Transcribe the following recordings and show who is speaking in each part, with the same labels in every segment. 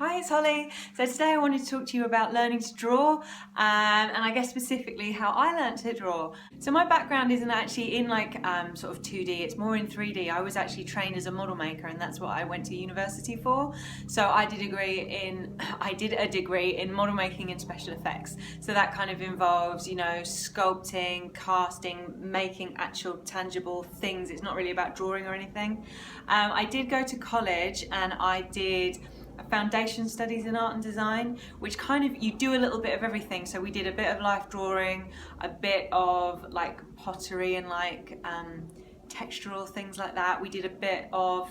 Speaker 1: Hi, it's Holly. So today I wanted to talk to you about learning to draw and I guess specifically how I learned to draw. So my background isn't actually in sort of 2D, it's more in 3D. I was actually trained as a model maker and that's what I went to university for. So I did a degree in model making and special effects. So that kind of involves, you know, sculpting, casting, making actual tangible things. It's not really about drawing or anything. I did go to college and I did foundation studies in art and design, which kind of, you do a little bit of everything. So we did a bit of life drawing, a bit of like pottery and textural things like that. We did a bit of,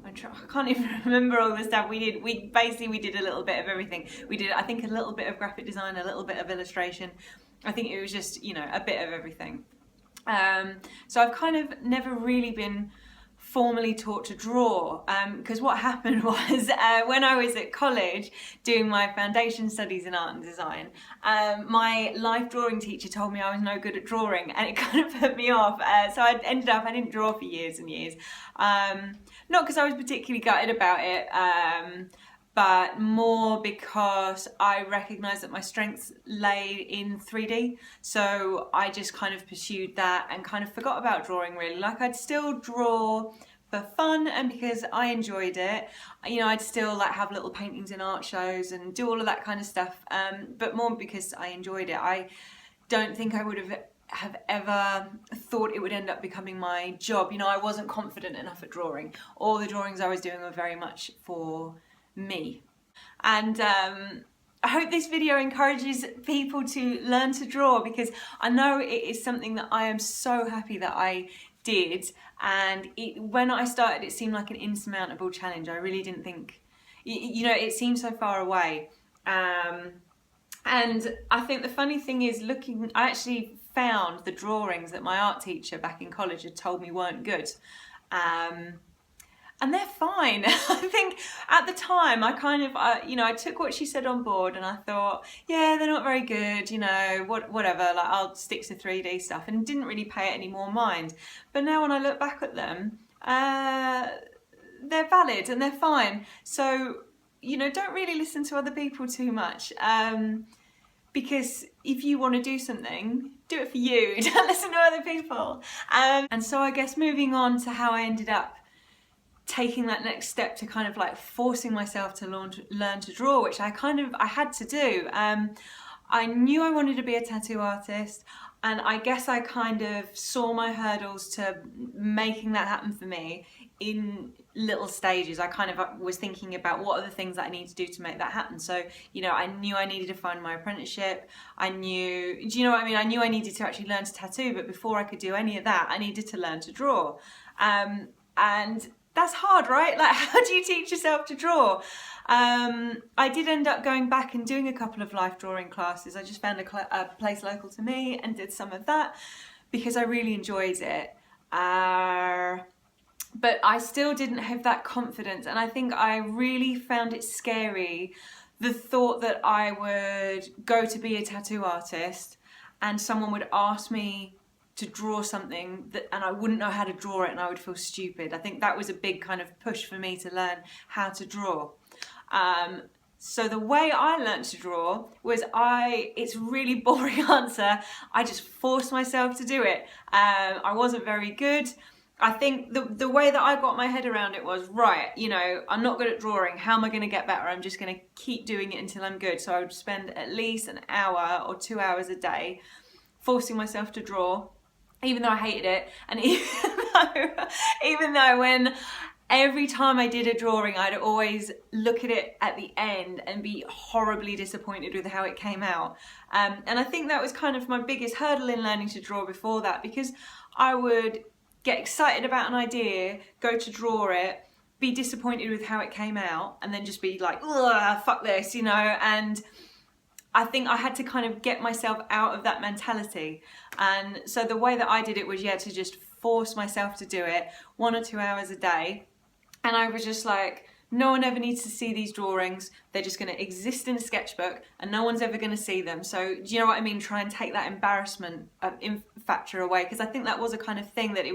Speaker 1: I can't even remember all the stuff we did. We did a little bit of everything. We did, I think, a little bit of graphic design, a little bit of illustration. I think it was just, you know, a bit of everything. So I've kind of never really been formally taught to draw, because what happened was when I was at college doing my foundation studies in art and design, my life drawing teacher told me I was no good at drawing, and it kind of put me off. So I didn't draw for years and years, not because I was particularly gutted about it, but more because I recognised that my strengths lay in 3D. So I just kind of pursued that and kind of forgot about drawing really. Like, I'd still draw for fun and because I enjoyed it. You know, I'd still like have little paintings in art shows and do all of that kind of stuff, but more because I enjoyed it. I don't think I would have ever thought it would end up becoming my job. You know, I wasn't confident enough at drawing. All the drawings I was doing were very much for me. And I hope this video encourages people to learn to draw, because I know it is something that I am so happy that I did, and when I started it seemed like an insurmountable challenge. I really didn't think, you know, it seemed so far away. And I think the funny thing is, I actually found the drawings that my art teacher back in college had told me weren't good. And they're fine. I think at the time I kind of, I took what she said on board and I thought, yeah, they're not very good, you know, whatever, like I'll stick to 3D stuff, and didn't really pay it any more mind. But now when I look back at them, they're valid and they're fine. So, you know, don't really listen to other people too much. Because if you want to do something, do it for you. Don't listen to other people. And so I guess moving on to how I ended up taking that next step to kind of like forcing myself to learn to draw, which I had to do. I knew I wanted to be a tattoo artist, and I guess I kind of saw my hurdles to making that happen for me in little stages. I kind of was thinking about what are the things that I need to do to make that happen. So, you know, I knew I needed to find my apprenticeship. Do you know what I mean? I knew I needed to actually learn to tattoo, but before I could do any of that, I needed to learn to draw. And that's hard, right? Like, how do you teach yourself to draw? I did end up going back and doing a couple of life drawing classes. I just found a place local to me and did some of that because I really enjoyed it. But I still didn't have that confidence, and I think I really found it scary, the thought that I would go to be a tattoo artist and someone would ask me to draw something and I wouldn't know how to draw it and I would feel stupid. I think that was a big kind of push for me to learn how to draw. So the way I learned to draw was it's a really boring answer. I just forced myself to do it. I wasn't very good. I think the way that I got my head around it was, right, you know, I'm not good at drawing. How am I going to get better? I'm just going to keep doing it until I'm good. So I would spend at least an hour or 2 hours a day forcing myself to draw, even though I hated it. And even though when every time I did a drawing, I'd always look at it at the end and be horribly disappointed with how it came out. And I think that was kind of my biggest hurdle in learning to draw before that, because I would get excited about an idea, go to draw it, be disappointed with how it came out, and then just be like, ugh, fuck this, you know. And I think I had to kind of get myself out of that mentality. And so the way that I did it was, to just force myself to do it 1 or 2 hours a day. And I was just like, no one ever needs to see these drawings. They're just going to exist in a sketchbook and no one's ever going to see them. So do you know what I mean? Try and take that embarrassment factor away. Because I think that was a kind of thing that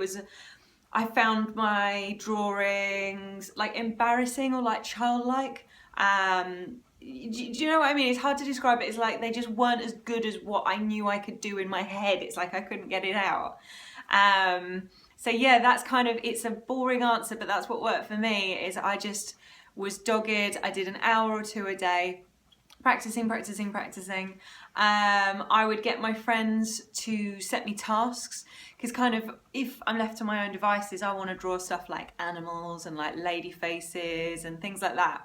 Speaker 1: I found my drawings like embarrassing or like childlike. Do you know what I mean? It's hard to describe it. It's like they just weren't as good as what I knew I could do in my head. It's like I couldn't get it out. So yeah, that's kind of, it's a boring answer, but that's what worked for me. Is I just was dogged. I did an hour or two a day, practicing. I would get my friends to set me tasks, because kind of if I'm left to my own devices, I want to draw stuff like animals and like lady faces and things like that.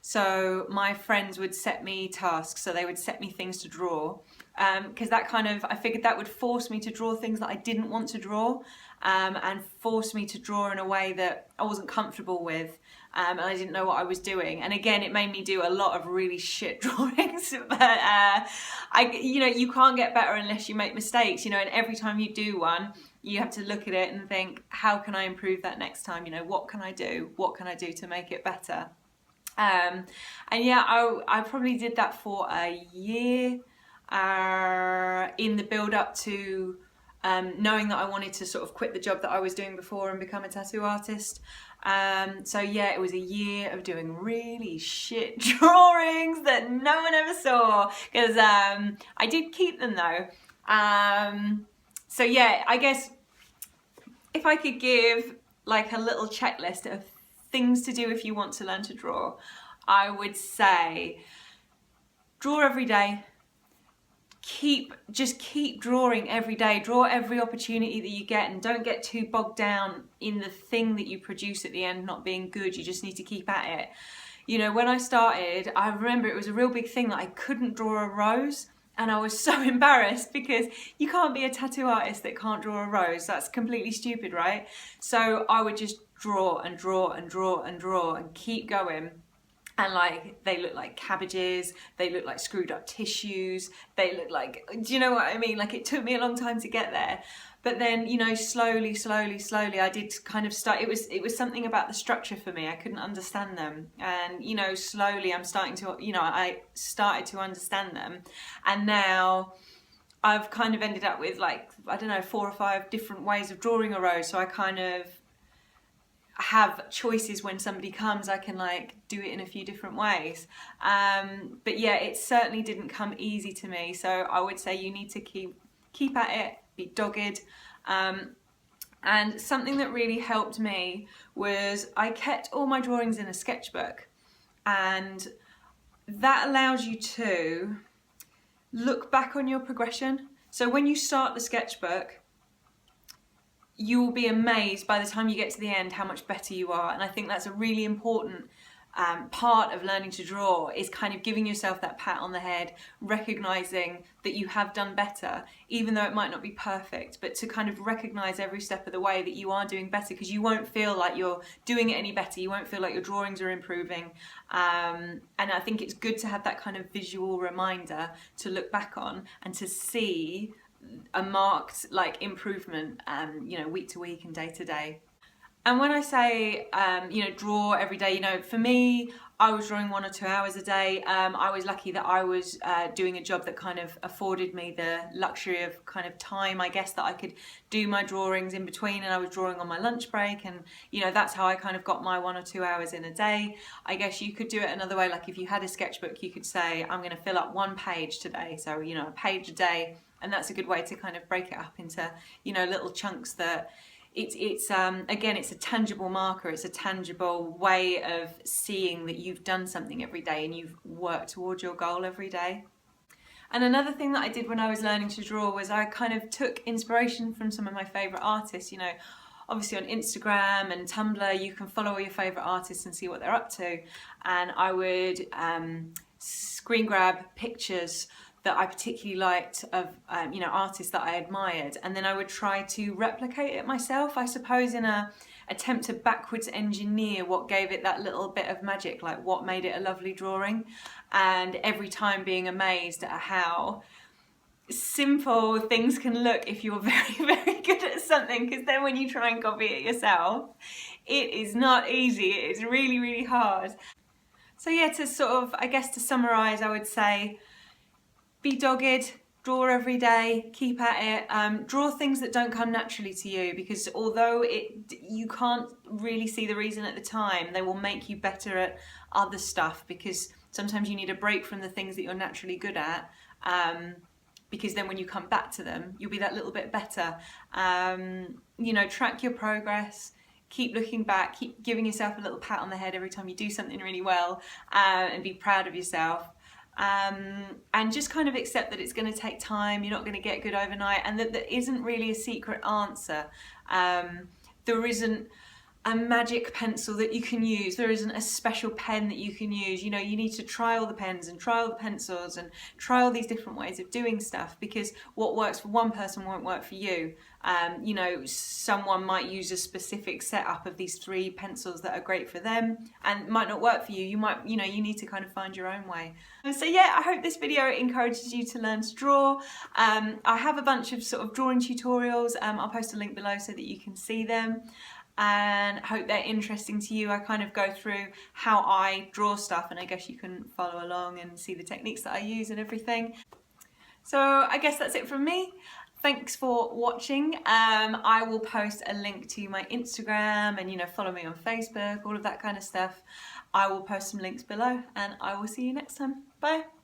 Speaker 1: So my friends would set me tasks, so they would set me things to draw, because that kind of, I figured that would force me to draw things that I didn't want to draw, and force me to draw in a way that I wasn't comfortable with. And I didn't know what I was doing. And again, it made me do a lot of really shit drawings, but you can't get better unless you make mistakes, and every time you do one, you have to look at it and think, how can I improve that next time? What can I do? What can I do to make it better? And yeah, I probably did that for a year, in the build up to knowing that I wanted to sort of quit the job that I was doing before and become a tattoo artist. So yeah, it was a year of doing really shit drawings that no one ever saw, because I did keep them though. So yeah, I guess if I could give like a little checklist of things to do if you want to learn to draw, I would say draw every day. Just keep drawing every day. Draw every opportunity that you get, and don't get too bogged down in the thing that you produce at the end not being good. You just need to keep at it. When I started, I remember it was a real big thing that I couldn't draw a rose, and I was so embarrassed, because you can't be a tattoo artist that can't draw a rose. That's completely stupid, right? So I would just draw and keep going. And like, they look like cabbages, they look like screwed up tissues, they look like, do you know what I mean? Like, it took me a long time to get there. But then, slowly, I did kind of start, it was something about the structure for me. I couldn't understand them. And, slowly I'm starting to, I started to understand them. And now I've kind of ended up with like, I don't know, 4 or 5 different ways of drawing a rose. So I kind of have choices when somebody comes. I can like do it in a few different ways, but yeah, it certainly didn't come easy to me. So I would say you need to keep at it, be dogged. And something that really helped me was I kept all my drawings in a sketchbook, and that allows you to look back on your progression. So when you start the sketchbook, you will be amazed by the time you get to the end how much better you are. And I think that's a really important part of learning to draw, is kind of giving yourself that pat on the head, recognizing that you have done better, even though it might not be perfect, but to kind of recognize every step of the way that you are doing better, because you won't feel like you're doing it any better. You won't feel like your drawings are improving. And I think it's good to have that kind of visual reminder to look back on and to see a marked like improvement, week to week and day to day. And when I say, draw every day, for me, I was drawing 1 or 2 hours a day. I was lucky that I was doing a job that kind of afforded me the luxury of kind of time, I guess, that I could do my drawings in between, and I was drawing on my lunch break, and, that's how I kind of got my 1 or 2 hours in a day. I guess you could do it another way. Like if you had a sketchbook, you could say, I'm going to fill up 1 page today. So, a page a day. And that's a good way to kind of break it up into, little chunks that again, it's a tangible marker. It's a tangible way of seeing that you've done something every day and you've worked towards your goal every day. And another thing that I did when I was learning to draw was I kind of took inspiration from some of my favourite artists. Obviously on Instagram and Tumblr, you can follow all your favourite artists and see what they're up to. And I would screen grab pictures that I particularly liked of, artists that I admired. And then I would try to replicate it myself, I suppose, in a attempt to backwards engineer what gave it that little bit of magic, like what made it a lovely drawing. And every time being amazed at how simple things can look if you're very, very good at something, because then when you try and copy it yourself, it is not easy. It is really, really hard. So yeah, to sort of, I guess to summarize, I would say, be dogged, draw every day, keep at it, draw things that don't come naturally to you, because although you can't really see the reason at the time, they will make you better at other stuff, because sometimes you need a break from the things that you're naturally good at, because then when you come back to them, you'll be that little bit better. You know, track your progress, keep looking back, keep giving yourself a little pat on the head every time you do something really well, and be proud of yourself. And just kind of accept that it's going to take time, you're not going to get good overnight, and that there isn't really a secret answer. There isn't a magic pencil that you can use, there isn't a special pen that you can use. You know, you need to try all the pens and try all the pencils and try all these different ways of doing stuff, because what works for one person won't work for you. You know, someone might use a specific setup of these 3 pencils that are great for them and might not work for you. You might, you know, you need to kind of find your own way. So yeah, I hope this video encourages you to learn to draw. I have a bunch of sort of drawing tutorials. I'll post a link below so that you can see them, and hope they're interesting to you. I kind of go through how I draw stuff, and I guess you can follow along and see the techniques that I use and everything. So I guess that's it from me. Thanks for watching. I will post a link to my Instagram, and, you know, follow me on Facebook, all of that kind of stuff. I will post some links below, and I will see you next time. Bye.